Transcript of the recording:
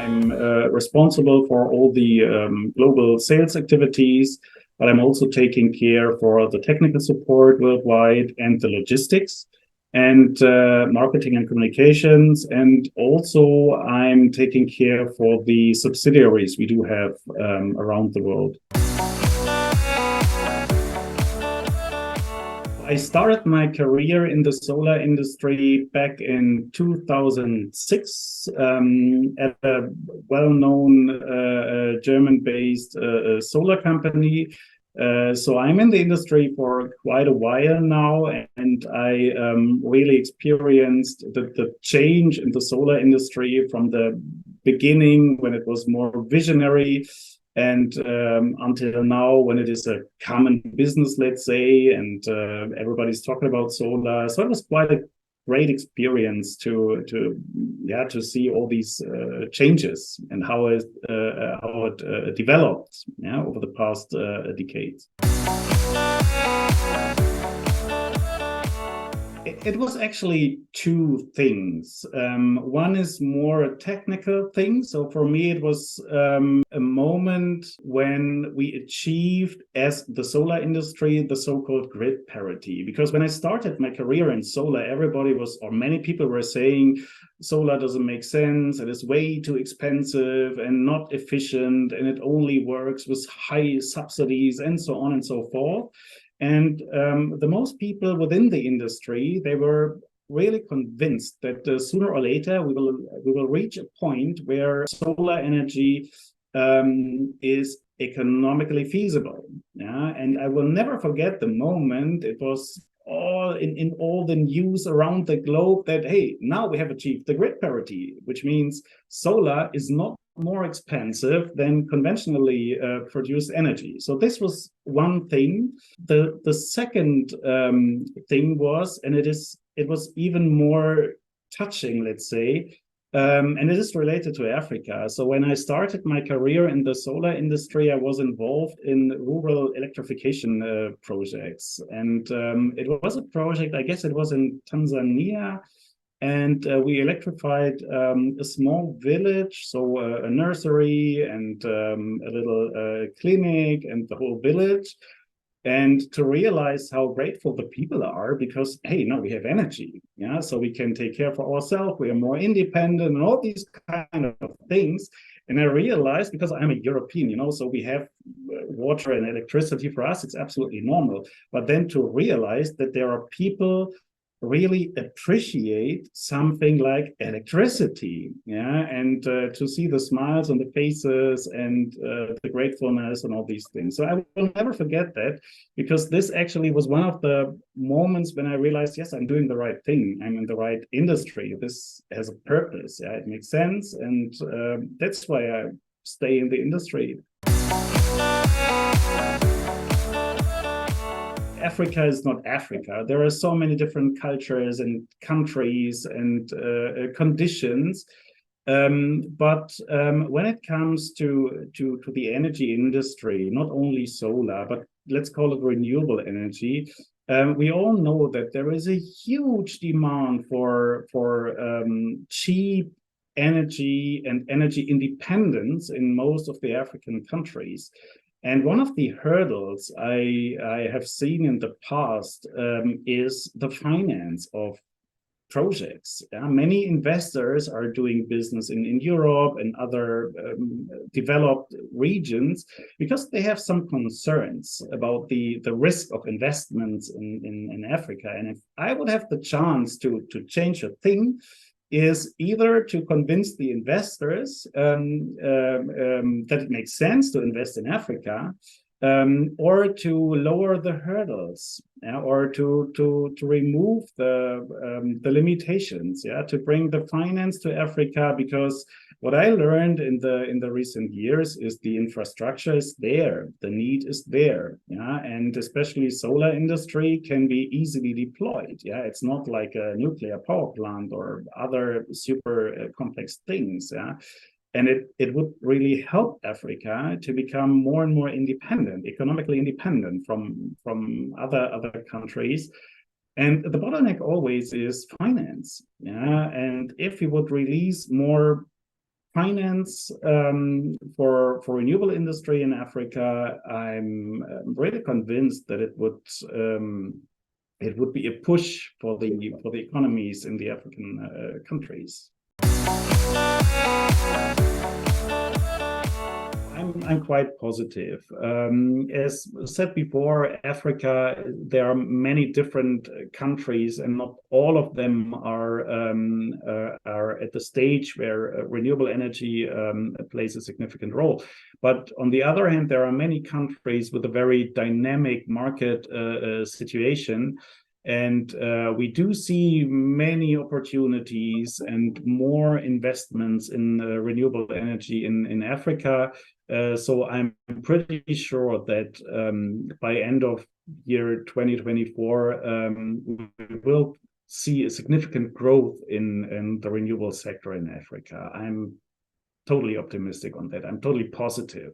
I'm responsible for all the global sales activities, but I'm also taking care for the technical support worldwide and the logistics and marketing and communications. And also I'm taking care for the subsidiaries we do have around the world. I started my career in the solar industry back in 2006 at a well-known German-based solar company. So I'm in the industry for quite a while now, and I really experienced the change in the solar industry from the beginning when it was more visionary and until now when it is a common business, let's say, and everybody's talking about solar. So it was quite a great experience to see all these changes and how it developed over the past decades. It was actually two things. One is more a technical thing. So for me, it was a moment when we achieved, as the solar industry, the so-called grid parity. Because when I started my career in solar, everybody was, or many people were saying, solar doesn't make sense, it is way too expensive and not efficient, and it only works with high subsidies and so on and so forth. And the most people within the industry, they were really convinced that sooner or later we will reach a point where solar energy is economically feasible. Yeah, and I will never forget the moment it was all in all the news around the globe that, hey, now we have achieved the grid parity, which means solar is not more expensive than conventionally produced energy. So this was one thing. The second thing was, and it was even more touching, let's say, and it is related to Africa. So when I started my career in the solar industry, I was involved in rural electrification projects. And it was a project, I guess it was in Tanzania. And we electrified a small village, so a nursery and a little clinic and the whole village. And to realize how grateful the people are because, hey, now we have energy, yeah, so we can take care for ourselves, we are more independent and all these kind of things. And I realized, because I'm a European, so we have water and electricity. For us, it's absolutely normal. But then to realize that there are people really appreciate something like electricity, and to see the smiles on the faces and the gratefulness and all these things. So I will never forget that, because this actually was one of the moments when I realized, yes, I'm doing the right thing. I'm in the right industry. This has a purpose. Yeah, it makes sense. And that's why I stay in the industry. Africa is not Africa. There are so many different cultures and countries and conditions. But when it comes to the energy industry, not only solar, but let's call it renewable energy, we all know that there is a huge demand for cheap energy and energy independence in most of the African countries. And one of the hurdles I have seen in the past is the finance of projects. Many investors are doing business in Europe and other developed regions because they have some concerns about the risk of investments in Africa. And if I would have the chance to change a thing, is either to convince the investors that it makes sense to invest in Africa, or to lower the hurdles, or to remove the limitations, to bring the finance to Africa. Because what I learned in the recent years is the infrastructure is there, the need is there, and especially solar industry can be easily deployed. It's not like a nuclear power plant or other super complex things. And it would really help Africa to become more and more independent, economically independent from other countries. And the bottleneck always is finance. And if we would release more finance for renewable industry in Africa, I'm really convinced that it would be a push for the economies in the African countries. I'm quite positive. As said before, Africa, there are many different countries, and not all of them are at the stage where renewable energy plays a significant role. But on the other hand, there are many countries with a very dynamic market situation. And we do see many opportunities and more investments in renewable energy in Africa. So I'm pretty sure that by end of year 2024, we will see a significant growth in the renewable sector in Africa. I'm totally optimistic on that. I'm totally positive.